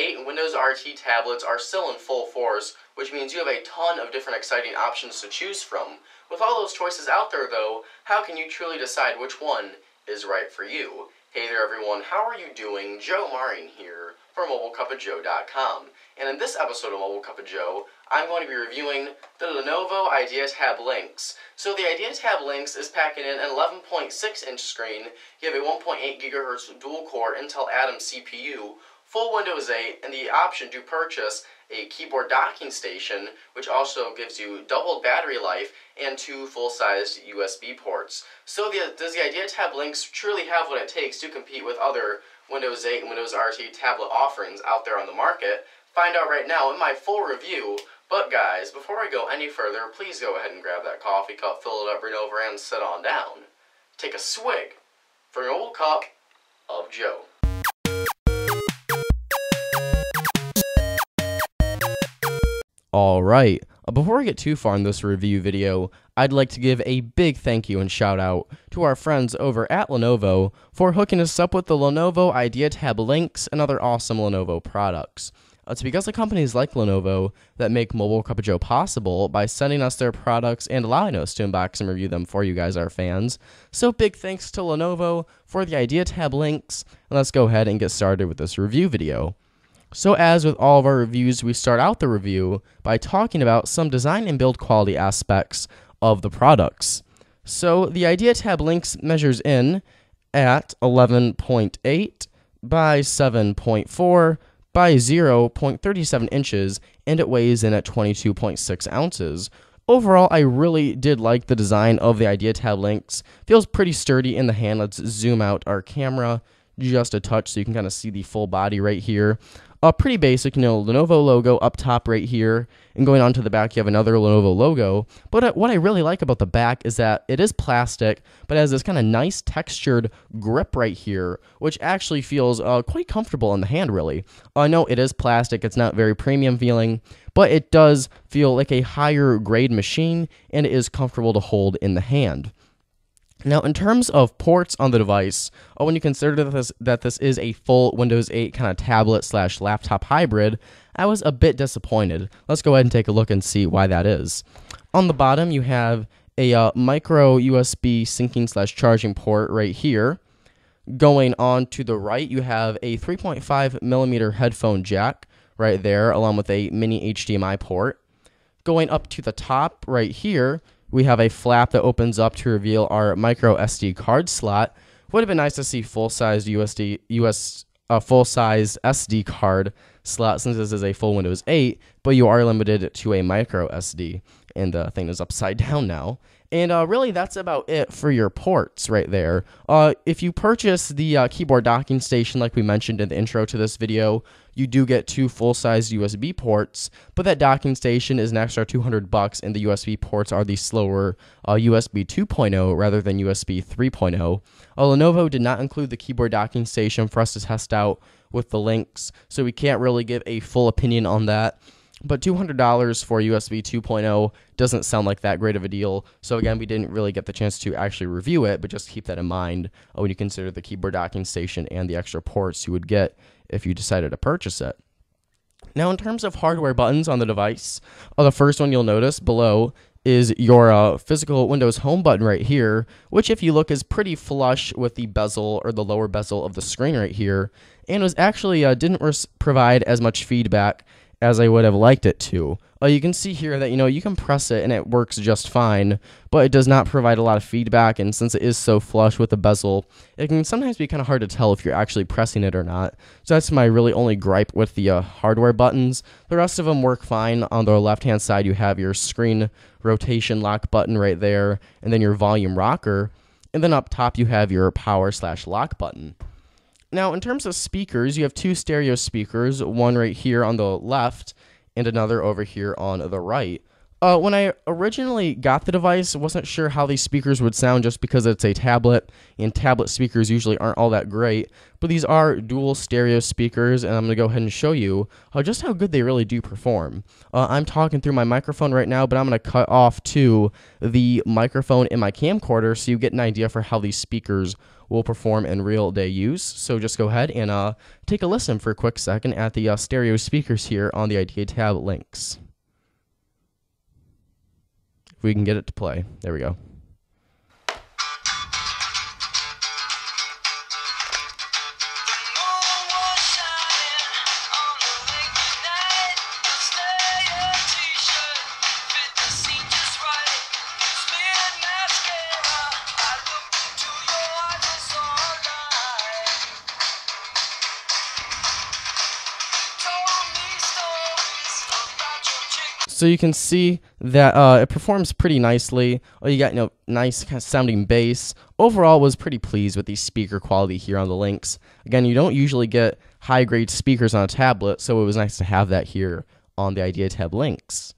8 and Windows RT tablets are still in full force, which means you have a ton of different exciting options to choose from. With all those choices out there though, how can you truly decide which one is right for you? Hey there everyone, how are you doing? Joe Marin here for MobileCupOfJoe.com. And in this episode of Mobile Cup of Joe, I'm going to be reviewing the Lenovo IdeaTab Lynx. So the IdeaTab Lynx is packing in an 11.6-inch screen. You have a 1.8 GHz dual-core Intel Atom CPU, full Windows 8, and the option to purchase a keyboard docking station, which also gives you doubled battery life and 2 full-sized USB ports. So does the IdeaTab Lynx truly have what it takes to compete with other Windows 8 and Windows RT tablet offerings out there on the market? Find out right now in my full review. But guys, before I go any further, please go ahead and grab that coffee cup, fill it up, bring it over, and sit on down. Take a swig from your Mobile Cup of Joe. Alright, before I get too far in this review video, I'd like to give a big thank you and shout out to our friends over at Lenovo for hooking us up with the Lenovo IdeaTab Lynx and other awesome Lenovo products. It's because of companies like Lenovo that make Mobile Cup of Joe possible by sending us their products and allowing us to unbox and review them for you guys, our fans. So big thanks to Lenovo for the IdeaTab Lynx, and let's go ahead and get started with this review video. So as with all of our reviews, we start out the review by talking about some design and build quality aspects of the products. So the IdeaTab Lynx measures in at 11.8 by 7.4 by 0.37 inches, and it weighs in at 22.6 ounces. Overall, I really did like the design of the IdeaTab Lynx. Feels pretty sturdy in the hand. Let's zoom out our camera just a touch so you can kind of see the full body right here. Pretty basic, Lenovo logo up top right here, and going on to the back you have another Lenovo logo. But what I really like about the back is that it is plastic, but it has this kind of nice textured grip right here, which actually feels quite comfortable in the hand, really. I know it is plastic, it's not very premium feeling, but it does feel like a higher grade machine, and it is comfortable to hold in the hand. Now, in terms of ports on the device, when you consider that this is a full Windows 8 kind of tablet/laptop hybrid, I was a bit disappointed. Let's go ahead and take a look and see why that is. On the bottom, you have a micro USB syncing/charging port right here. Going on to the right, you have a 3.5mm headphone jack right there, along with a mini HDMI port. Going up to the top right here, we have a flap that opens up to reveal our micro SD card slot. Would have been nice to see full-size full-size SD card slot since this is a full Windows 8, but you are limited to a micro SD, and the thing is upside down now. And really, that's about it for your ports right there. If you purchase the keyboard docking station, like we mentioned in the intro to this video, you do get 2 full-size USB ports, but that docking station is an extra $200, and the USB ports are the slower USB 2.0 rather than USB 3.0. Lenovo did not include the keyboard docking station for us to test out with the Lynx, so we can't really give a full opinion on that. But $200 for USB 2.0 doesn't sound like that great of a deal. So again, we didn't really get the chance to actually review it, but just keep that in mind when you consider the keyboard docking station and the extra ports you would get if you decided to purchase it. Now, in terms of hardware buttons on the device, the first one you'll notice below is your physical Windows Home button right here, which if you look is pretty flush with the bezel or the lower bezel of the screen right here, and was actually didn't provide as much feedback as I would have liked it to. You can see here that, you can press it and it works just fine, but it does not provide a lot of feedback, and since it is so flush with the bezel, it can sometimes be kind of hard to tell if you're actually pressing it or not. So that's my really only gripe with the hardware buttons. The rest of them work fine. On the left-hand side, you have your screen rotation lock button right there, and then your volume rocker, and then up top you have your power/lock button. Now, in terms of speakers, you have 2 stereo speakers, one right here on the left and another over here on the right. When I originally got the device, I wasn't sure how these speakers would sound just because it's a tablet, and tablet speakers usually aren't all that great. But these are dual stereo speakers, and I'm going to go ahead and show you just how good they really do perform. I'm talking through my microphone right now, but I'm going to cut off to the microphone in my camcorder so you get an idea for how these speakers will perform in real-day use. So just go ahead and take a listen for a quick second at the stereo speakers here on the IdeaTab Lynx. If we can get it to play. There we go. So you can see that it performs pretty nicely. You got nice kind of sounding bass. Overall, was pretty pleased with the speaker quality here on the Lynx. Again, you don't usually get high grade speakers on a tablet, so it was nice to have that here on the IdeaTab Lynx.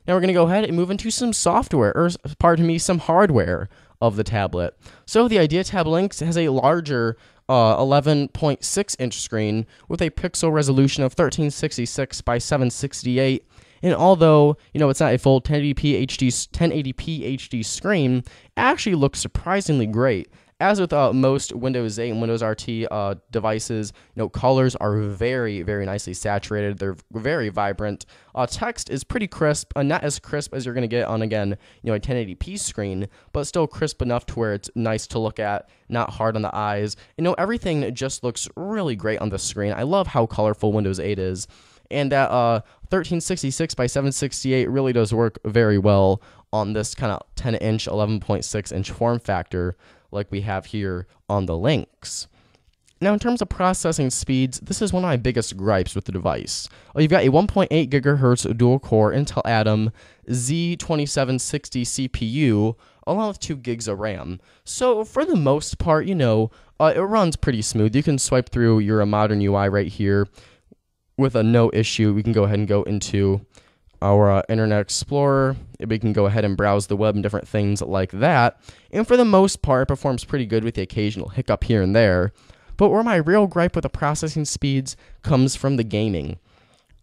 Now we're going to go ahead and move into some software, or pardon me, some hardware of the tablet. So the IdeaTab Lynx has a larger 11.6-inch screen with a pixel resolution of 1366 by 768. And although, it's not a full 1080p HD screen, it actually looks surprisingly great. As with most Windows 8 and Windows RT devices, colors are very, very nicely saturated. They're very vibrant. Text is pretty crisp, not as crisp as you're going to get on, again, a 1080p screen, but still crisp enough to where it's nice to look at, not hard on the eyes. Everything just looks really great on the screen. I love how colorful Windows 8 is. And that 1366 by 768 really does work very well on this kind of 10-inch, 11.6-inch form factor like we have here on the Lynx. Now, in terms of processing speeds, this is one of my biggest gripes with the device. You've got a 1.8 gigahertz dual-core Intel Atom Z2760 CPU, along with 2 gigs of RAM. So, for the most part, it runs pretty smooth. You can swipe through your modern UI right here with no issue. We can go ahead and go into our Internet Explorer. We can go ahead and browse the web and different things like that. And for the most part, it performs pretty good with the occasional hiccup here and there. But where my real gripe with the processing speeds comes from the gaming.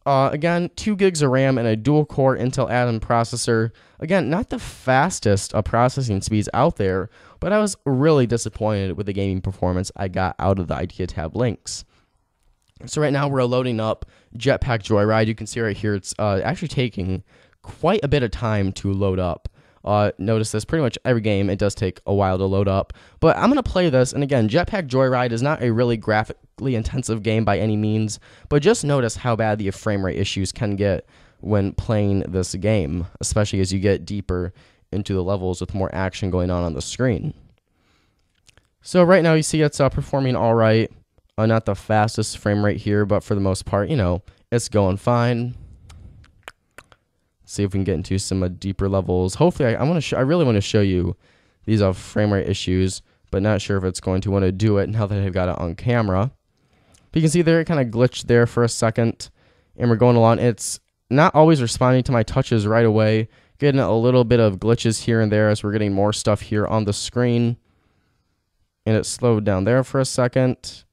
Again, 2 gigs of RAM and a dual-core Intel Atom processor. Again, not the fastest processing speeds out there, but I was really disappointed with the gaming performance I got out of the IdeaTab Lynx. So right now we're loading up Jetpack Joyride. You can see right here it's actually taking quite a bit of time to load up. Notice this, pretty much every game, it does take a while to load up. But I'm going to play this, and again, Jetpack Joyride is not a really graphically intensive game by any means, but just notice how bad the frame rate issues can get when playing this game, especially as you get deeper into the levels with more action going on the screen. So right now you see it's performing all right. Not the fastest frame rate here, but for the most part, it's going fine. See if we can get into some deeper levels. Hopefully, I really want to show you these frame rate issues, but not sure if it's going to want to do it now that I've got it on camera. But you can see there it kind of glitched there for a second, and we're going along. It's not always responding to my touches right away, getting a little bit of glitches here and there as we're getting more stuff here on the screen. And it slowed down there for a second.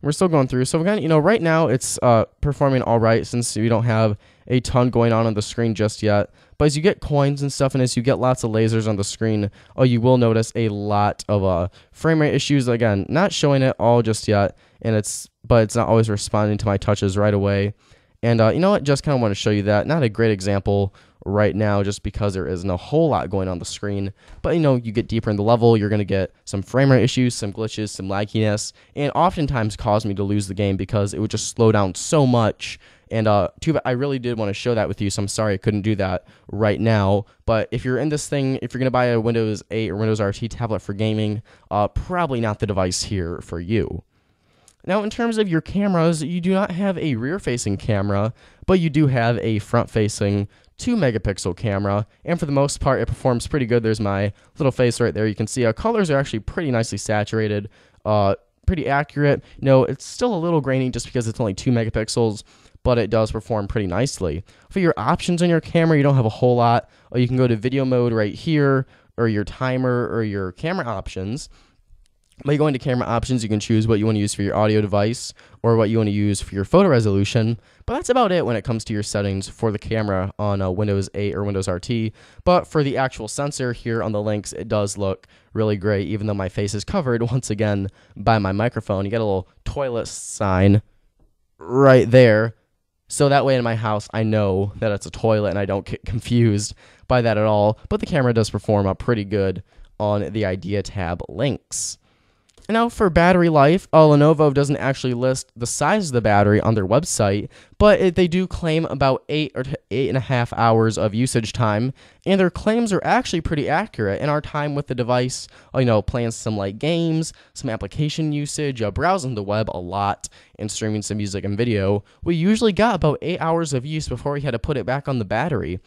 We're still going through. So again, right now it's performing all right since we don't have a ton going on the screen just yet. But as you get coins and stuff, and as you get lots of lasers on the screen, you will notice a lot of frame rate issues. Again, not showing it all just yet, but it's not always responding to my touches right away. And you know what? Just kind of want to show you that. Not a great example right now just because there isn't a whole lot going on the screen. But, you get deeper in the level, you're going to get some frame rate issues, some glitches, some lagginess, and oftentimes cause me to lose the game because it would just slow down so much. And I really did want to show that with you, so I'm sorry I couldn't do that right now. But if you're in this thing, if you're going to buy a Windows 8 or Windows RT tablet for gaming, probably not the device here for you. Now, in terms of your cameras, you do not have a rear-facing camera, but you do have a front-facing 2-megapixel camera, and for the most part, it performs pretty good. There's my little face right there. You can see colors are actually pretty nicely saturated. pretty accurate. You know, it's still a little grainy just because it's only 2 megapixels, but it does perform pretty nicely. For your options on your camera, you don't have a whole lot. You can go to video mode right here, or your timer, or your camera options. By going to camera options, you can choose what you want to use for your audio device or what you want to use for your photo resolution. But that's about it when it comes to your settings for the camera on Windows 8 or Windows RT. But for the actual sensor here on the Lynx, it does look really great, even though my face is covered once again by my microphone. You get a little toilet sign right there. So that way in my house, I know that it's a toilet and I don't get confused by that at all. But the camera does perform pretty good on the IdeaTab Lynx. Now, for battery life, Lenovo doesn't actually list the size of the battery on their website, but they do claim about 8 or 8.5 hours of usage time, and their claims are actually pretty accurate. In our time with the device, playing some light games, some application usage, browsing the web a lot, and streaming some music and video, we usually got about 8 hours of use before we had to put it back on the battery.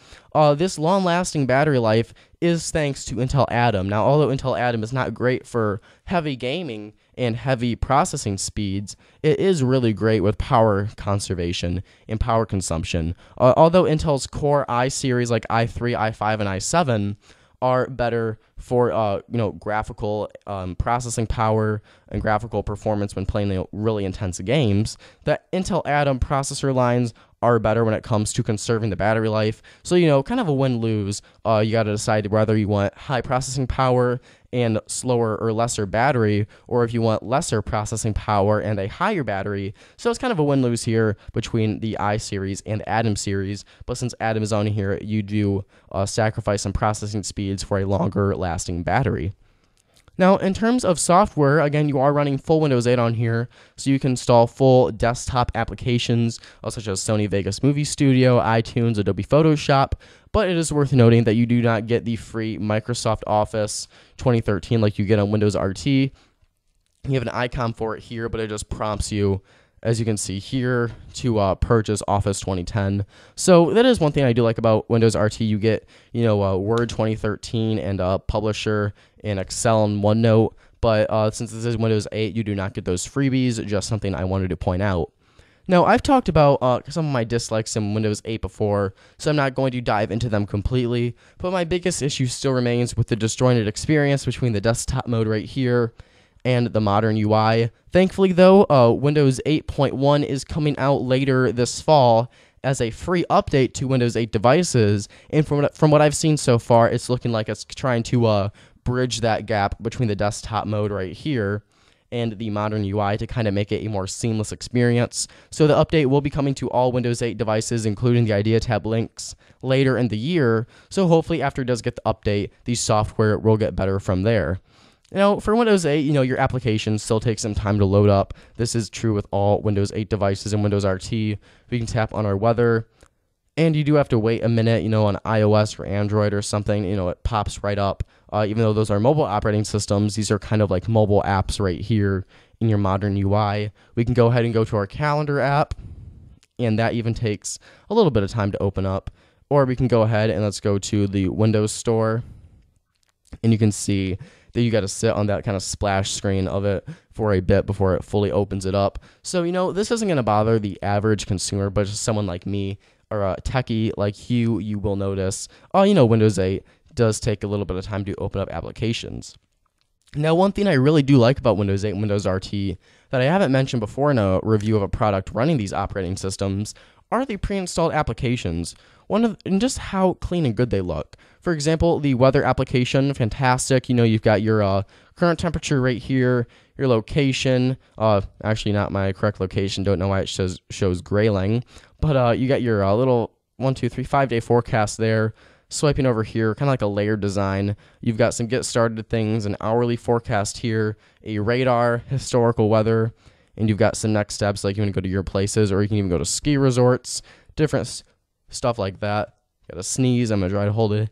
This long-lasting battery life is thanks to Intel Atom. Now, although Intel Atom is not great for heavy gaming and heavy processing speeds, it is really great with power conservation and power consumption. Although Intel's Core i series like i3, i5, and i7 are better for graphical processing power and graphical performance when playing really intense games, the Intel Atom processor lines are better when it comes to conserving the battery life. So, kind of a win-lose. You got to decide whether you want high processing power and slower or lesser battery, or if you want lesser processing power and a higher battery. So it's kind of a win-lose here between the i series and Atom series. But since Atom is on here, you do sacrifice some processing speeds for a longer lasting battery. Now, in terms of software, again, you are running full Windows 8 on here, so you can install full desktop applications, such as Sony Vegas Movie Studio, iTunes, Adobe Photoshop, but it is worth noting that you do not get the free Microsoft Office 2013 like you get on Windows RT. You have an icon for it here, but it just prompts you, as you can see here, to purchase Office 2010. So that is one thing I do like about Windows RT. You get, Word 2013 and Publisher and Excel and OneNote. But since this is Windows 8, you do not get those freebies. Just something I wanted to point out. Now, I've talked about some of my dislikes in Windows 8 before, so I'm not going to dive into them completely. But my biggest issue still remains with the disjointed experience between the desktop mode right here and the modern UI. Thankfully, though, Windows 8.1 is coming out later this fall as a free update to Windows 8 devices, and from what I've seen so far, it's looking like it's trying to bridge that gap between the desktop mode right here and the modern UI to kind of make it a more seamless experience. So the update will be coming to all Windows 8 devices, including the IdeaTab Lynx, later in the year. So hopefully after it does get the update, the software will get better from there. Now, for Windows 8, your applications still take some time to load up. This is true with all Windows 8 devices and Windows RT. We can tap on our weather, and you do have to wait a minute, on iOS or Android or something, it pops right up. Even though those are mobile operating systems, these are kind of like mobile apps right here in your modern UI. We can go ahead and go to our calendar app, and that even takes a little bit of time to open up. Or we can go ahead and let's go to the Windows Store, and you can see that you got to sit on that kind of splash screen of it for a bit before it fully opens it up. So, this isn't going to bother the average consumer, but just someone like me or a techie like you will notice, Windows 8 does take a little bit of time to open up applications. Now, one thing I really do like about Windows 8 and Windows RT that I haven't mentioned before in a review of a product running these operating systems are the pre-installed applications, and just how clean and good they look. For example, the weather application, fantastic. You've got your current temperature right here, your location, actually not my correct location, don't know why it shows Grayling, but you got your little 1, 2, 3, 5-day forecast there. Swiping over here, kind of like a layered design. You've got some get started things, an hourly forecast here, a radar, historical weather, and you've got some next steps like you want to go to your places, or you can even go to ski resorts, different stuff like that. Got to sneeze. I'm going to try to hold it.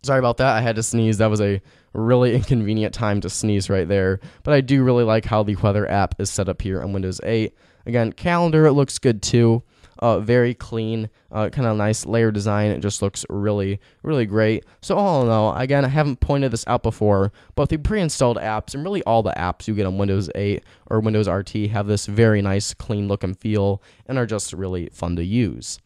Sorry about that. I had to sneeze. That was a really inconvenient time to sneeze right there. But I do really like how the weather app is set up here on Windows 8. Again, calendar, it looks good too. very clean, kind of nice layer design. It just looks really, really great. So all in all, again, I haven't pointed this out before, but the pre-installed apps and really all the apps you get on Windows 8 or Windows RT have this very nice, clean look and feel and are just really fun to use.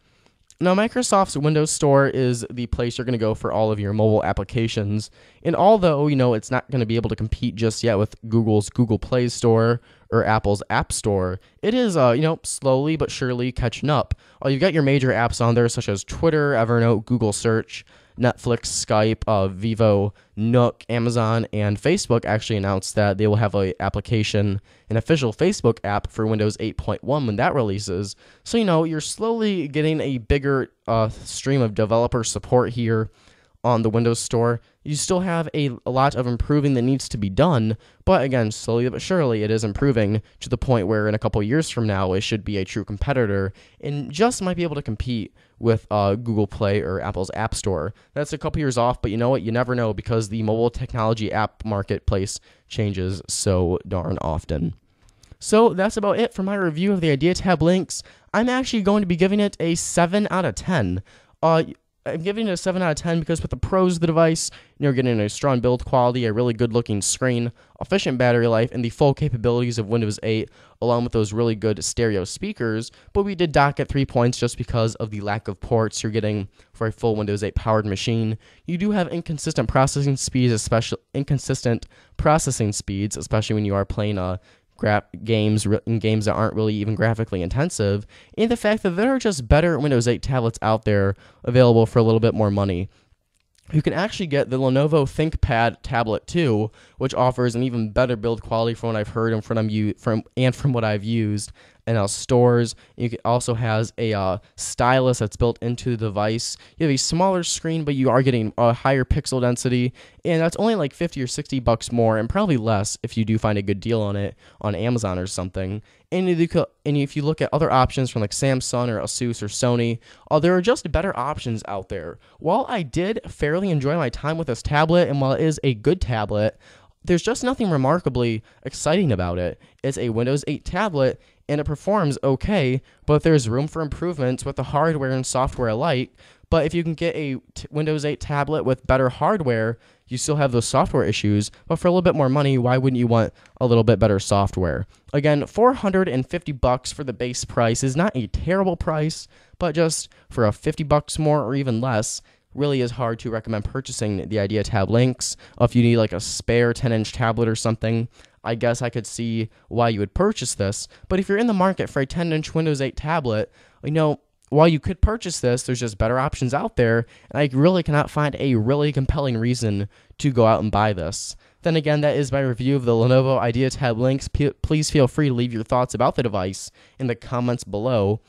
Now, Microsoft's Windows Store is the place you're going to go for all of your mobile applications. And although, it's not going to be able to compete just yet with Google's Google Play Store or Apple's App Store, it is, slowly but surely catching up. You've got your major apps on there, such as Twitter, Evernote, Google Search, Netflix, Skype, Vivo, Nook, Amazon, and Facebook actually announced that they will have an official Facebook app for Windows 8.1 when that releases. So, you're slowly getting a bigger stream of developer support here on the Windows Store. You still have a lot of improving that needs to be done, but again, slowly but surely it is improving to the point where in a couple years from now it should be a true competitor and just might be able to compete with Google Play or Apple's App Store. That's a couple years off, but you know what? You never know because the mobile technology app marketplace changes so darn often. So that's about it for my review of the IdeaTab Lynx. I'm actually going to be giving it a 7 out of 10. I'm giving it a 7 out of 10 because with the pros of the device, you're getting a strong build quality, a really good looking screen, efficient battery life, and the full capabilities of Windows 8, along with those really good stereo speakers. But we did dock at 3 points just because of the lack of ports you're getting for a full Windows 8 powered machine. You do have inconsistent processing speeds, especially when you are playing games that aren't really even graphically intensive, and the fact that there are just better Windows 8 tablets out there available for a little bit more money. You can actually get the Lenovo ThinkPad Tablet 2, which offers an even better build quality from what I've heard and from what I've used in stores. It also has a stylus that's built into the device. You have a smaller screen, but you are getting a higher pixel density, and that's only like $50 or $60 more, and probably less if you do find a good deal on it on Amazon or something. And if you look at other options from like Samsung or Asus or Sony, there are just better options out there. While I did fairly enjoy my time with this tablet, and while it is a good tablet, there's just nothing remarkably exciting about it. It's a Windows 8 tablet, and it performs okay, but there's room for improvements with the hardware and software alike. But if you can get a Windows 8 tablet with better hardware, you still have those software issues, but for a little bit more money, why wouldn't you want a little bit better software? Again, $450 for the base price is not a terrible price, but just for a $50 more or even less, really is hard to recommend purchasing the IdeaTab Lynx. If you need like a spare 10-inch tablet or something, I guess I could see why you would purchase this. But if you're in the market for a 10-inch Windows 8 tablet, while you could purchase this, there's just better options out there, and I really cannot find a really compelling reason to go out and buy this. Then again, that is my review of the Lenovo IdeaTab Lynx. Please feel free to leave your thoughts about the device in the comments below.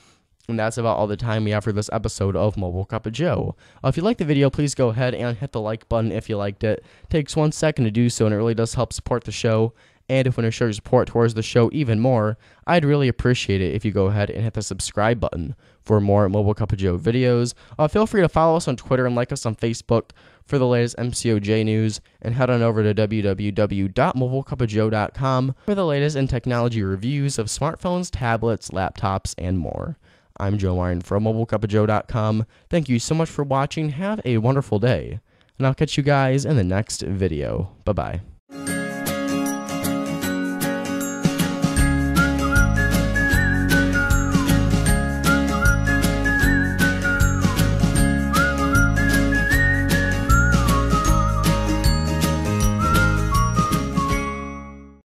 And that's about all the time we have for this episode of Mobile Cup of Joe. If you liked the video, please go ahead and hit the like button if you liked it. It takes 1 second to do so, and it really does help support the show. And if you want to show your support towards the show even more, I'd really appreciate it if you go ahead and hit the subscribe button for more Mobile Cup of Joe videos. Feel free to follow us on Twitter and like us on Facebook for the latest MCOJ news, and head on over to www.mobilecupofjoe.com for the latest in technology reviews of smartphones, tablets, laptops, and more. I'm Joe Warren from mobilecupofjoe.com. Thank you so much for watching. Have a wonderful day, and I'll catch you guys in the next video. Bye-bye.